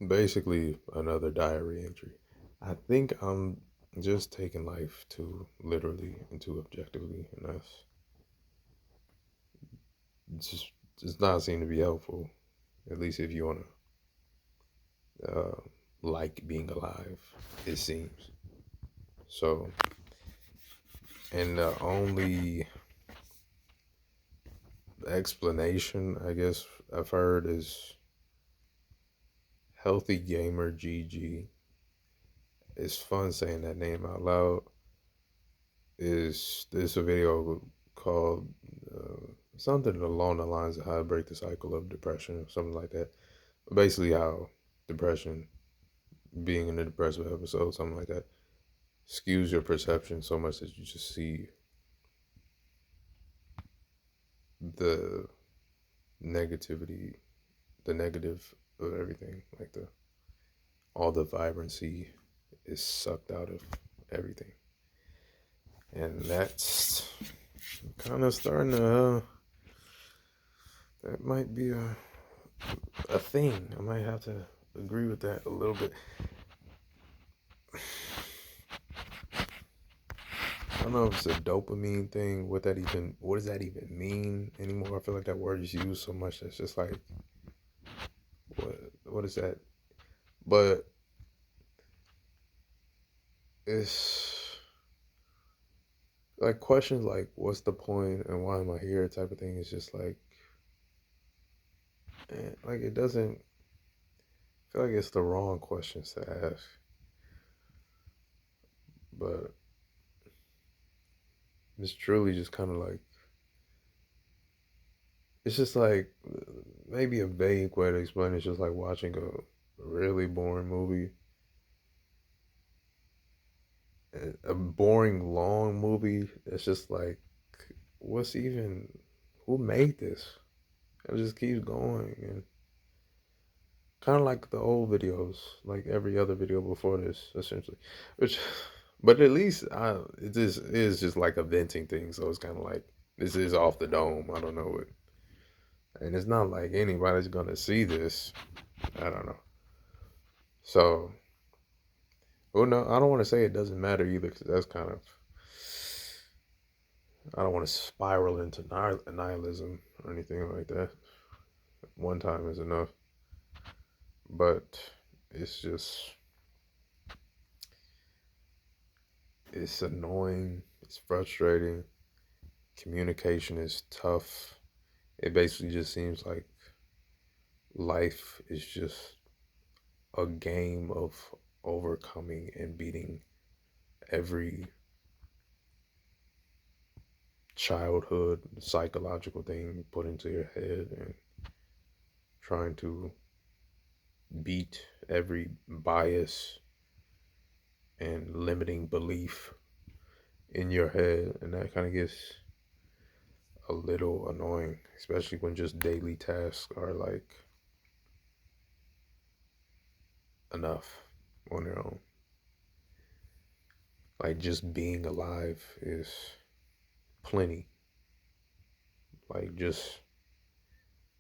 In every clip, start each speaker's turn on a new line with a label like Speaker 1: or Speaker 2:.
Speaker 1: Basically, another diary entry. I think I'm just taking life too literally and too objectively, and that's just does not seem to be helpful. At least if you want to like being alive, it seems. So, and the only explanation I guess I've heard is Healthy Gamer GG. It's fun saying that name out loud. Is this a video called something along the lines of how to break the cycle of depression or something like that? Basically, how depression, being in a depressive episode, something like that, skews your perception so much that you just see the negativity, the negative of everything, like the all the vibrancy is sucked out of everything, and that's kind of starting to. That might be a thing. I might have to agree with that a little bit. I don't know if it's a dopamine thing. What does that even mean anymore? I feel like that word is used so much that's just like, what is that? But it's like questions like, what's the point and why am I here type of thing is just like, like it doesn't feel like it's the wrong questions to ask. But it's truly just kind of like, it's just like maybe a vague way to explain it. It's just like watching a really boring movie, a boring long movie. It's just like, what's even, who made this? It just keeps going and kind of like the old videos, like every other video before this, essentially. Which, but at least it just is just like a venting thing. So it's kind of like this is off the dome. I don't know it, and it's not like anybody's gonna see this. I don't know. So, well, no, I don't want to say it doesn't matter either, because that's kind of, I don't want to spiral into nihilism or anything like that. One time is enough, but it's just, it's annoying, it's frustrating. Communication is tough. It basically just seems like life is just a game of overcoming and beating every childhood psychological thing put into your head and trying to beat every bias and limiting belief in your head. And that kind of gets a little annoying, especially when just daily tasks are like enough on their own. Like just being alive is plenty. Like just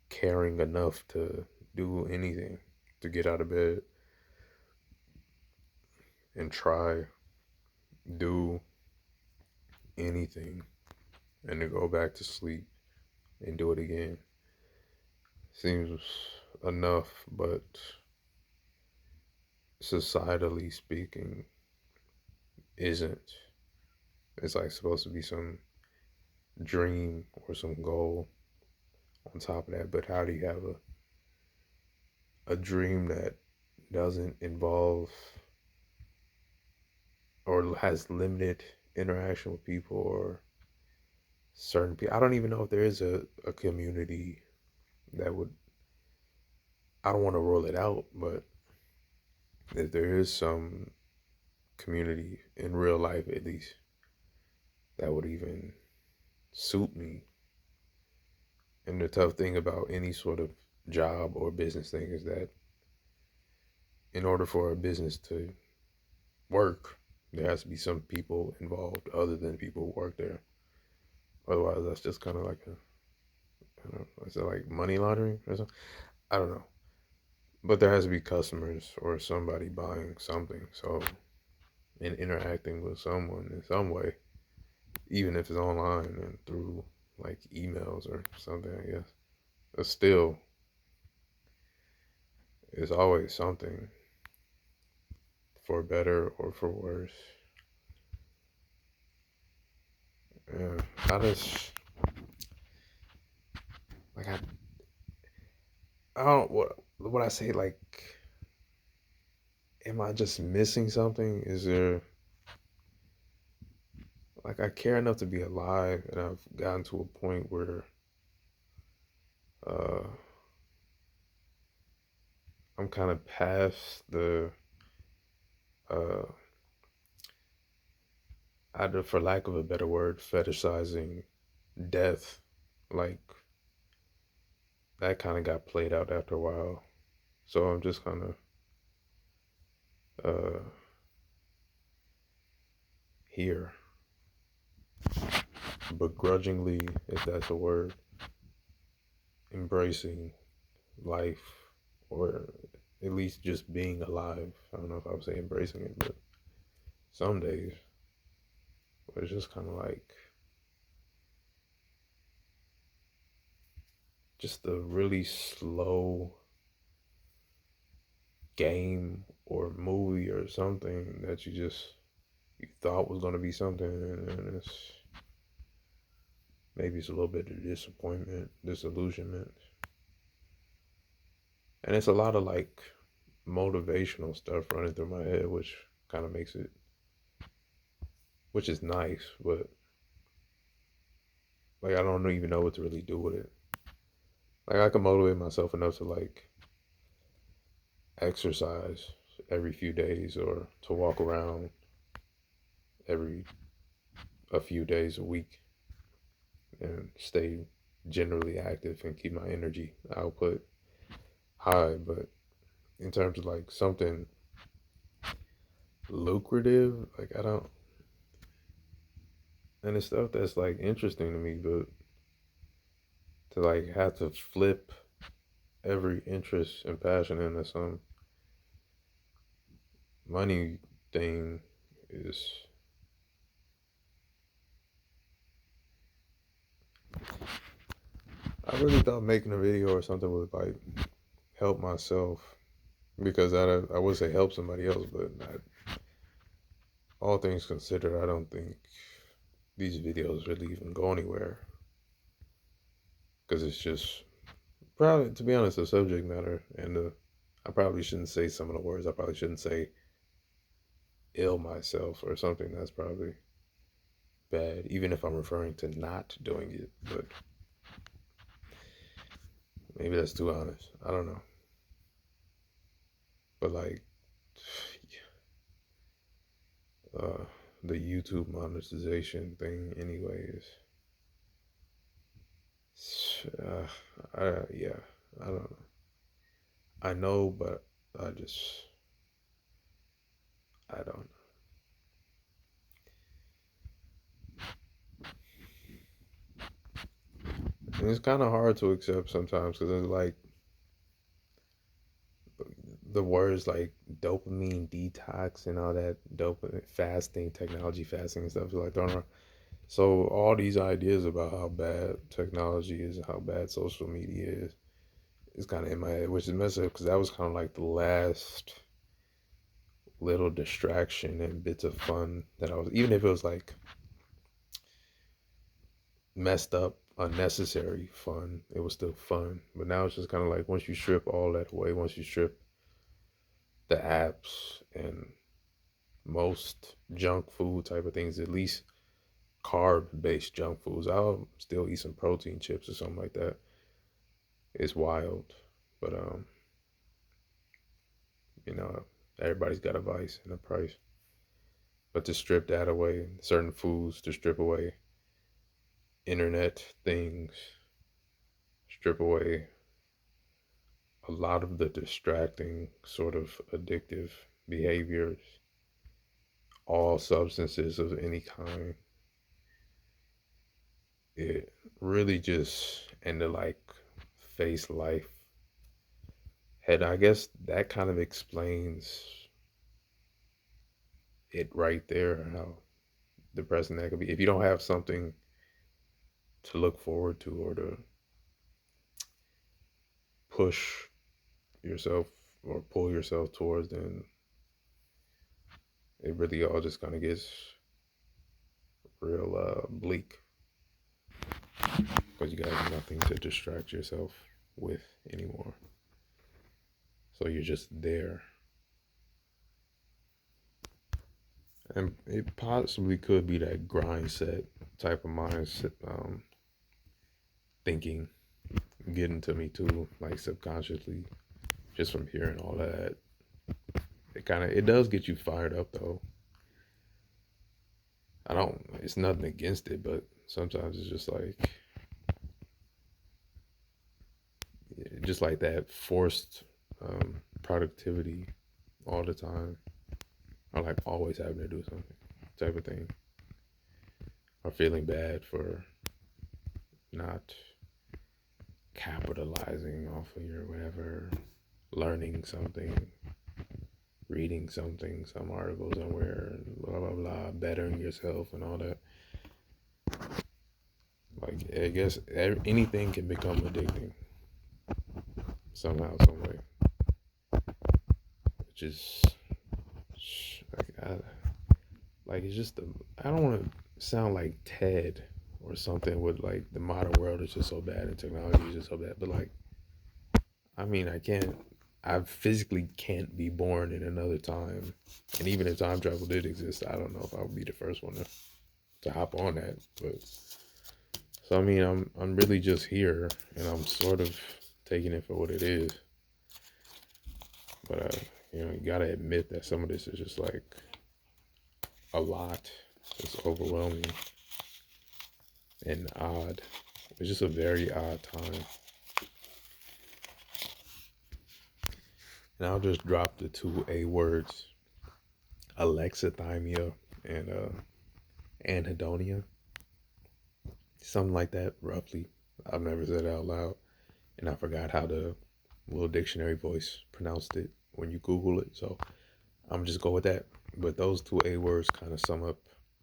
Speaker 1: caring enough to do anything, to get out of bed and try, do anything, and to go back to sleep and do it again. Seems enough, but societally speaking, isn't. It's like supposed to be some dream or some goal on top of that. But how do you have a dream that doesn't involve or has limited interaction with people or certain people? I don't even know if there is a community that would, I don't want to rule it out, but if there is some community in real life at least that would even suit me. And the tough thing about any sort of job or business thing is that in order for a business to work, there has to be some people involved other than people who work there. Otherwise, that's just kind of like a, I don't know, is it like money laundering or something? I don't know. But there has to be customers or somebody buying something. So, and interacting with someone in some way, even if it's online and through like emails or something, I guess. But still, it's always something for better or for worse. Yeah, I just like I don't what I say like. Am I just missing something? Is there like I care enough to be alive, and I've gotten to a point where uh, I'm kind of past the uh, either for lack of a better word, fetishizing death. Like that kind of got played out after a while. So I'm just kind of uh, here, begrudgingly, if that's a word, embracing life, or at least just being alive. I don't know if I would say embracing it, but some days it's just kind of like just a really slow game or movie or something that you thought was going to be something, and it's maybe it's a little bit of disappointment, disillusionment, and it's a lot of like motivational stuff running through my head, which kind of makes it, which is nice, but like I don't even know what to really do with it. Like I can motivate myself enough to like exercise every few days or to walk around every a few days a week and stay generally active and keep my energy output high. But in terms of like something lucrative, like I don't, and it's stuff that's like interesting to me, but to like have to flip every interest and passion into some money thing is, I really thought making a video or something would like help myself because I would say help somebody else, but not, all things considered, I don't think these videos really even go anywhere because it's just probably, to be honest, the subject matter and I probably shouldn't say some of the words. I probably shouldn't say ill myself or something that's probably bad, even if I'm referring to not doing it. But maybe that's too honest. I don't know. But like, uh, the YouTube monetization thing, anyways. Yeah, I don't know. I know, but I just, I don't. And it's kind of hard to accept sometimes because it's like the words like dopamine detox and all that dopamine fasting, technology fasting and stuff like thrown around. So all these ideas about how bad technology is, how bad social media is kind of in my head, which is messed up because that was kind of like the last little distraction and bits of fun that I was, even if it was like messed up, unnecessary fun, it was still fun. But now it's just kind of like once you strip all that away, once you strip the apps and most junk food type of things, at least carb based junk foods. I'll still eat some protein chips or something like that. It's wild. But you know, everybody's got a vice and a price. But to strip that away, certain foods to strip away, internet things, strip away a lot of the distracting sort of addictive behaviors, all substances of any kind. It really just, and to like face life And I guess that kind of explains it right there, how depressing that could be. If you don't have something to look forward to or to push yourself or pull yourself towards, then it really all just kind of gets real bleak because you got nothing to distract yourself with anymore. So you're just there. And it possibly could be that grind set type of mindset, thinking getting to me too, like subconsciously, just from hearing all that. It does get you fired up though. I don't, it's nothing against it, but sometimes it's just like that forced productivity all the time, or like always having to do something type of thing, or feeling bad for not capitalizing off of your whatever, learning something, reading something, some article somewhere, blah blah blah, bettering yourself and all that. Like I guess anything can become addicting somehow, some way, which is like like it's just I don't want to sound like Ted or something with like the modern world is just so bad and technology is just so bad, but like I mean I physically can't be born in another time, and even if time travel did exist, I don't know if I would be the first one to hop on that, but. So I mean, I'm really just here, and I'm sort of taking it for what it is. But you gotta admit that some of this is just like a lot. It's overwhelming and odd. It's just a very odd time. And I'll just drop the two A words: alexithymia and anhedonia. Something like that, roughly. I've never said it out loud, and I forgot how the little dictionary voice pronounced it when you Google it. So I'm just go with that. But those two A words kind of sum up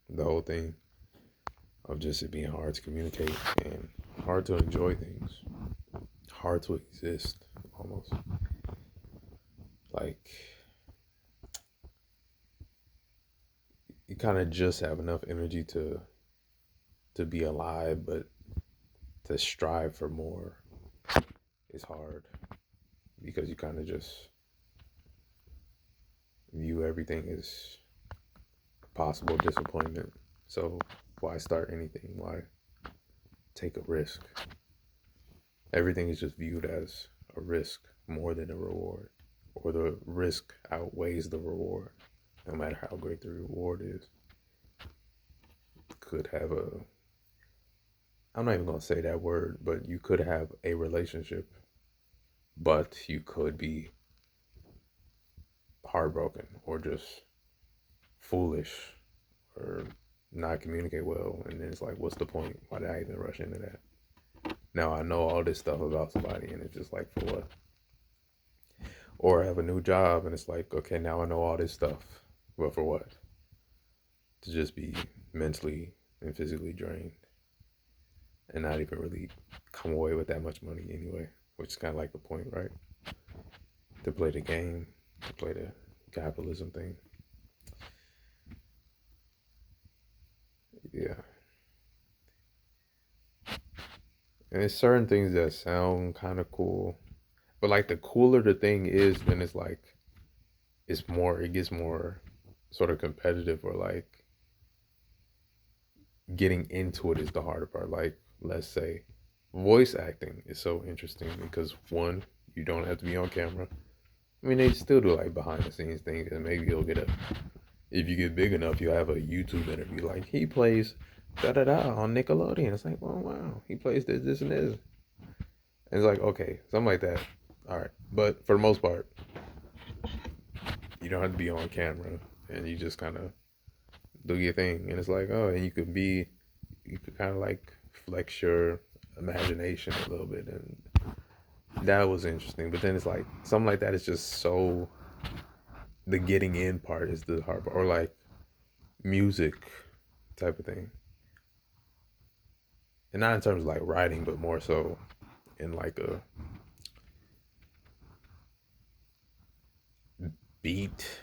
Speaker 1: the whole thing of just it being hard to communicate and hard to enjoy things, hard to exist almost. Like you kind of just have enough energy to be alive, but to strive for more is hard because you kind of just view everything as possible disappointment. So why start anything? Why take a risk? Everything is just viewed as a risk more than a reward, or the risk outweighs the reward, no matter how great the reward is. Could have I'm not even going to say that word, but you could have a relationship, but you could be heartbroken or just foolish or not communicate well. And then it's like, what's the point? Why did I even rush into that? Now I know all this stuff about somebody, and it's just like, for what? Or I have a new job, and it's like, okay, now I know all this stuff, but for what? To just be mentally and physically drained and not even really come away with that much money anyway, which is kind of like the point, right? To play the game, to play the capitalism thing. Yeah. And there's certain things that sound kind of cool, but like the cooler the thing is, then it's like it gets more sort of competitive, or like getting into it is the harder part. Like, let's say voice acting is so interesting because one, you don't have to be on camera. I mean, they still do like behind the scenes things, and maybe you'll get if you get big enough, you'll have a YouTube interview like he plays da da da on Nickelodeon. It's like, oh wow, he plays this and this. And it's like, okay, something like that. All right, but for the most part, you don't have to be on camera, and you just kind of do your thing. And it's like, oh, and you could kind of like flex your imagination a little bit and That was interesting. But then it's like something like that is just so, the getting in part is the hard part. Or like music type of thing. And not in terms of like writing, but more so in like a beat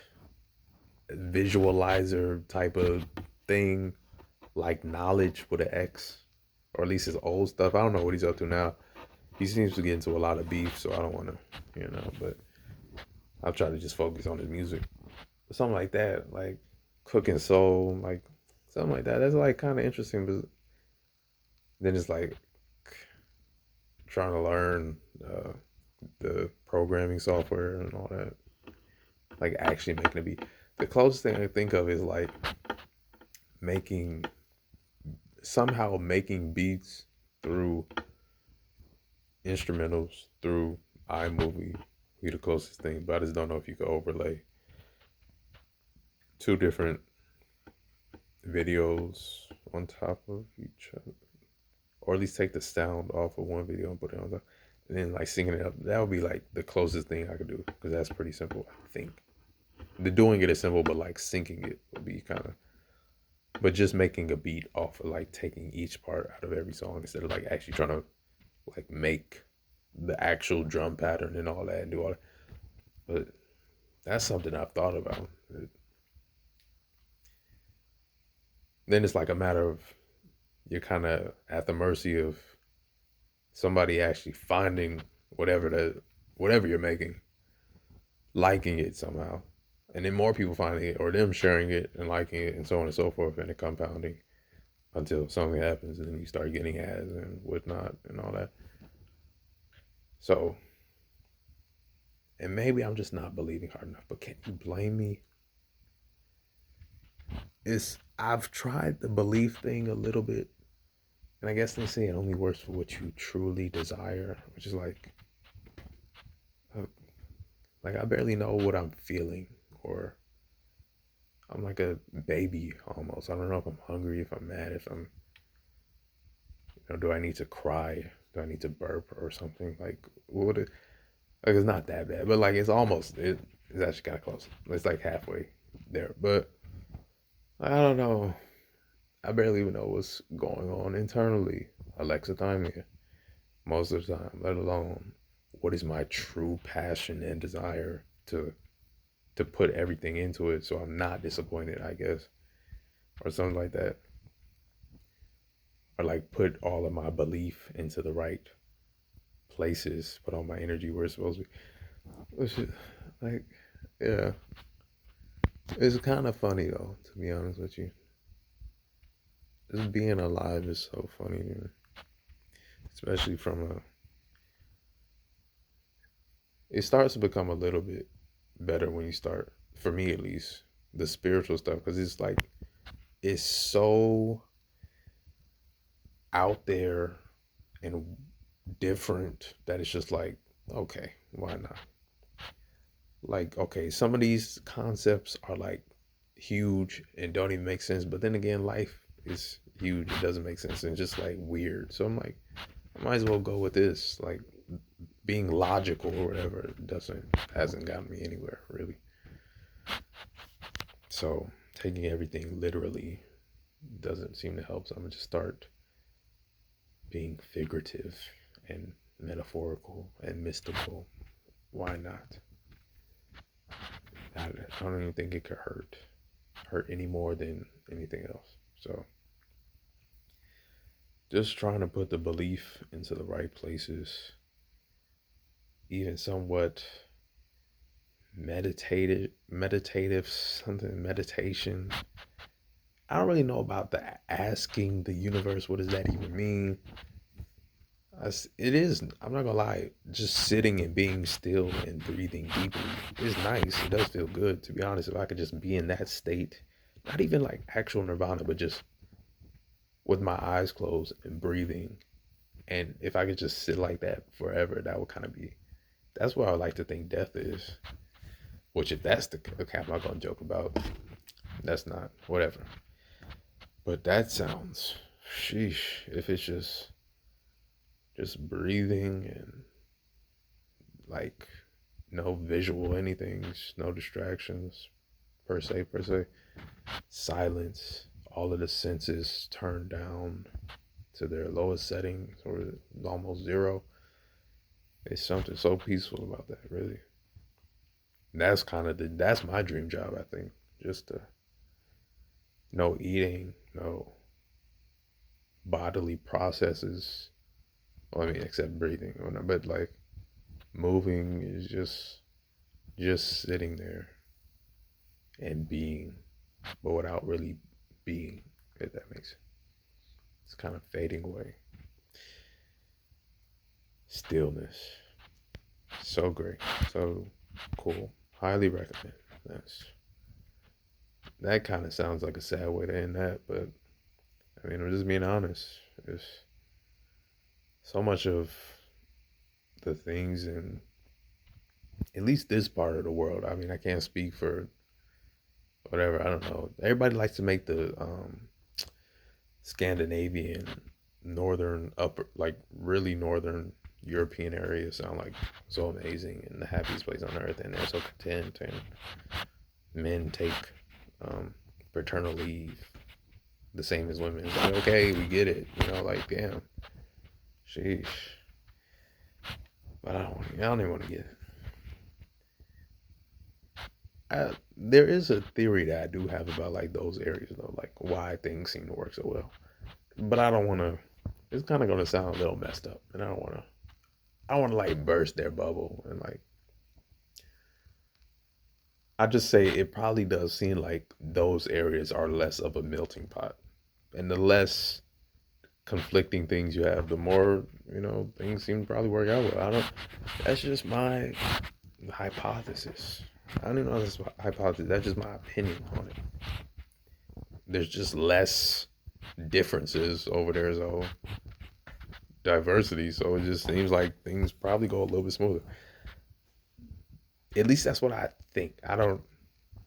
Speaker 1: visualizer type of thing, like Knowledge with an X, or at least his old stuff. I don't know what he's up to now. He seems to get into a lot of beef, so I don't want to, but I'll try to just focus on his music. But something like that, like Cooking Soul, like something like that. That's like kind of interesting, but then it's like trying to learn the programming software and all that, like actually making a beat. The closest thing I think of is like making somehow making beats through instrumentals through iMovie be the closest thing, but I just don't know if you could overlay two different videos on top of each other, or at least take the sound off of one video and put it on top, and then like syncing it up. That would be like the closest thing I could do because that's pretty simple. I think the doing it is simple, but like syncing it would be kind of. But just making a beat off of like taking each part out of every song instead of like actually trying to like make the actual drum pattern and all that and do all that. But that's something I've thought about. Then it's like a matter of you're kind of at the mercy of somebody actually finding whatever you're making, liking it somehow, and then more people finding it or them sharing it and liking it and so on and so forth, and it compounding until something happens and then you start getting ads and whatnot and all that. So, and maybe I'm just not believing hard enough, but can you blame me? It's I've tried the belief thing a little bit, and I guess they say it only works for what you truly desire, which is uh, like I barely know what I'm feeling, or I'm like a baby almost. I don't know if I'm hungry, if I'm mad, if I'm, do I need to cry? Do I need to burp or something? Like, what? Like, it's not that bad, but like, it's actually kind of close. It's like halfway there, but I don't know. I barely even know what's going on internally. Alexithymia, most of the time, let alone what is my true passion and desire to put everything into it so I'm not disappointed, I guess, or something like that. Or like put all of my belief into the right places, put all my energy where it's supposed to be. Which is like, yeah, it's kind of funny though, to be honest with you. Just being alive is so funny to me, especially from a. It starts to become a little bit better when you start, for me at least, the spiritual stuff, because it's like it's so out there and different that it's just like, okay, why not? Like, okay, some of these concepts are like huge and don't even make sense, but then again, life is huge. It doesn't make sense and just like weird. So I'm like, I might as well go with this. Like being logical or whatever doesn't hasn't gotten me anywhere really. So taking everything literally doesn't seem to help. So I'm gonna just start being figurative and metaphorical and mystical. Why not? I don't even think it could hurt any more than anything else. So just trying to put the belief into the right places, even somewhat meditative, something meditation. I don't really know about the asking the universe, what does that even mean? It is, I'm not gonna lie, just sitting and being still and breathing deeply is nice. It does feel good, to be honest. If I could just be in that state, not even like actual nirvana, but just with my eyes closed and breathing. And if I could just sit like that forever, that would kind of be, that's what I would like to think death is. Which, if that's the cap, I'm not gonna joke about. That's not, whatever. But that sounds, sheesh, if it's just breathing and like no visual anythings, no distractions per se. Silence, all of the senses turned down to their lowest settings or almost zero. It's something so peaceful about that, really. That's kind of that's my dream job, I think. Just to no eating, no bodily processes. Well, I mean, except breathing, but like moving is just sitting there and being, but without really being. If that makes sense. It's kind of fading away. Stillness. So great. So cool. Highly recommend. That's that kind of sounds like a sad way to end that, but I mean, I'm just being honest. It's so much of the things in at least this part of the world. I mean, I can't speak for whatever. I don't know. Everybody likes to make the Scandinavian, northern, upper, like really northern European areas sound like so amazing and the happiest place on earth, and they're so content, and men take um, paternal leave the same as women. It's like, okay, we get it, like damn, sheesh. But I don't even want to get. There is a theory that I do have about like those areas though, like why things seem to work so well. But I don't want to. It's kind of gonna sound a little messed up, and I don't want to. I want to like burst their bubble and like. I just say it probably does seem like those areas are less of a melting pot, and the less conflicting things you have, the more things seem to probably work out well. I don't. That's just my hypothesis. I don't even know if that's my hypothesis. That's just my opinion on it. There's just less differences over there, so diversity. So it just seems like things probably go a little bit smoother. At least that's what I think. I don't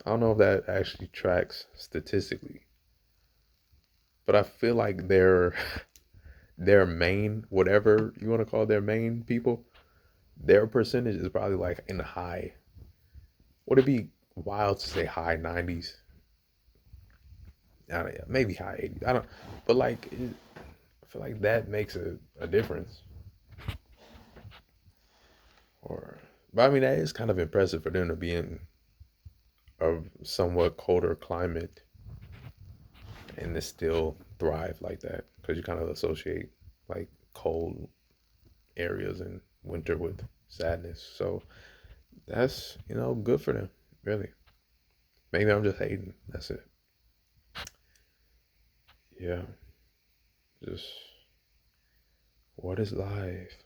Speaker 1: know if that actually tracks statistically, but I feel like their main, whatever you want to call their main people, their percentage is probably like in the high. Would it be wild to say high 90s? I don't know, maybe high 80s. I don't, but like I feel like that makes a difference. Or, but I mean that is kind of impressive for them to be in a somewhat colder climate and to still thrive like that because you kind of associate like cold areas in winter with sadness. So that's good for them, really. Maybe I'm just hating. That's it. Yeah, just what is life?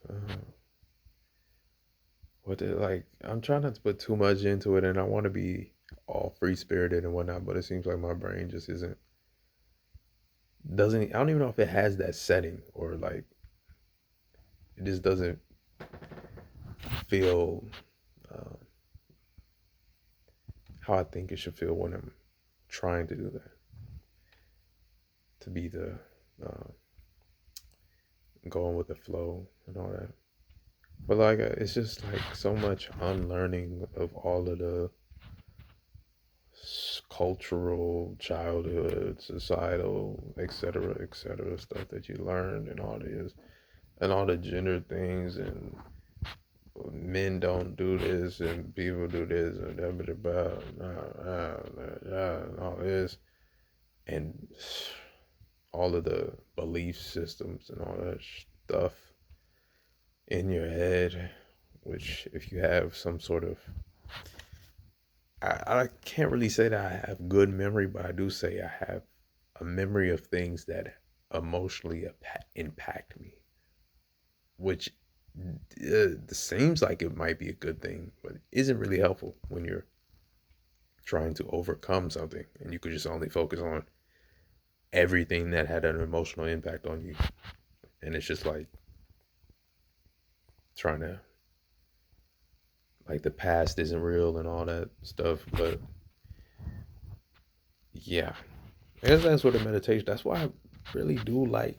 Speaker 1: What is like? I'm trying not to put too much into it, and I want to be all free spirited and whatnot, but it seems like my brain just isn't doesn't. I don't even know if it has that setting or like it just doesn't feel uh, how I think it should feel when I'm trying to do that. To be the uh, going with the flow and all that. But like it's just like so much unlearning of all of the cultural, childhood, societal, etc., stuff that you learned and all this and all the gender things and men don't do this and people do this and all this and all of the belief systems and all that stuff in your head, which if you have some sort of I can't really say that I have good memory, but I do say I have a memory of things that emotionally impact me, which seems like it might be a good thing, but isn't really helpful when you're trying to overcome something and you could just only focus on everything that had an emotional impact on you. And it's just like trying to, like, the past isn't real and all that stuff. But yeah, I guess that's what the meditation, that's why I really do like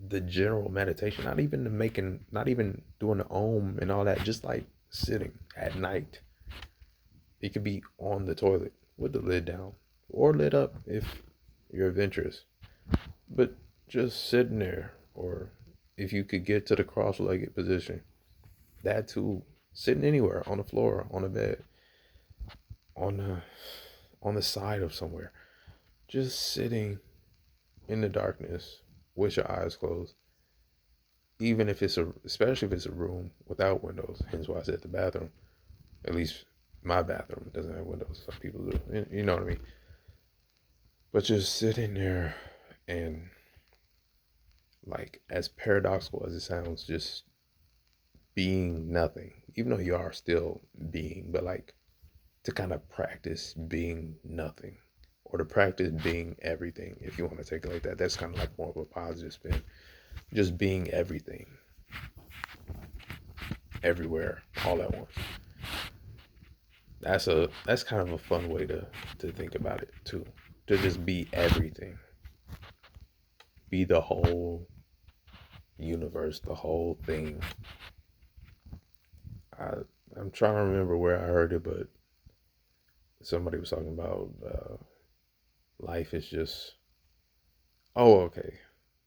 Speaker 1: the general meditation, not even the making, not even doing the om and all that, just like sitting at night. It could be on the toilet with the lid down or lit up if you're adventurous. But just sitting there, or if you could get to the cross-legged position, that too, sitting anywhere on the floor, on the bed, on the side of somewhere, just sitting in the darkness with your eyes closed. Even if especially if it's a room without windows, hence why I said the bathroom. At least my bathroom doesn't have windows. Some people do. You know what I mean? But just sitting there and, like, as paradoxical as it sounds, just being nothing, even though you are still being, but like to kind of practice being nothing or to practice being everything, if you want to take it like that. That's kind of like more of a positive spin. Just being everything, everywhere, all at once. That's kind of a fun way to think about it too. To just be everything. Be the whole universe, the whole thing. I I'm trying to remember where I heard it, but somebody was talking about life is just. Oh, okay.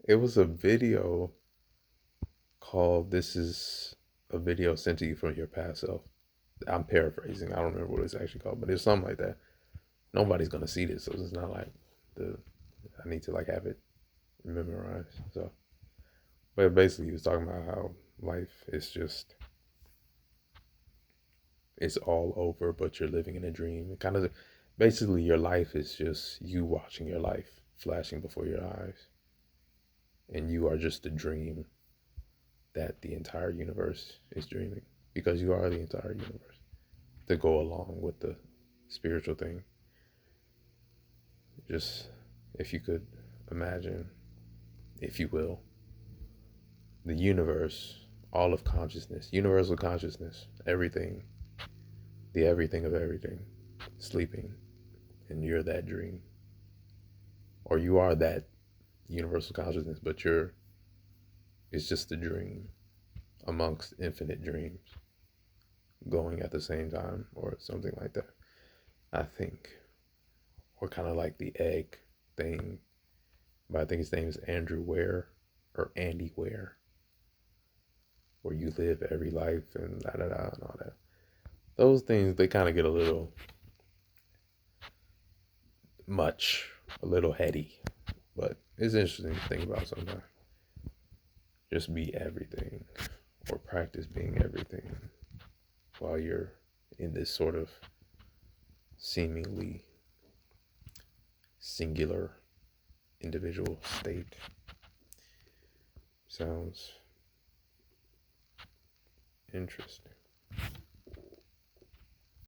Speaker 1: It was a video called "This is a video sent to you from your past self." I'm paraphrasing. I don't remember what it's actually called, but it's something like that. Nobody's gonna see this, so it's not like the I need to like have it memorized. So, but basically, he was talking about how life is just it's all over, but you're living in a dream. It kind of basically your life is just you watching your life flashing before your eyes, and you are just a dream that the entire universe is dreaming because you are the entire universe. To go along with the spiritual thing, just if you could imagine, if you will, the universe, all of consciousness, universal consciousness, everything, the everything of everything, sleeping, and you're that dream. Or you are that universal consciousness, but it's just a dream amongst infinite dreams going at the same time, or something like that. I think, or kind of like the egg thing, but I think his name is Andrew Ware or Andy Ware, where you live every life and da da da and all that. Those things, they kind of get a little much, a little heady, but it's interesting to think about sometimes. Just be everything, or practice being everything while you're in this sort of seemingly singular individual state. Sounds interesting.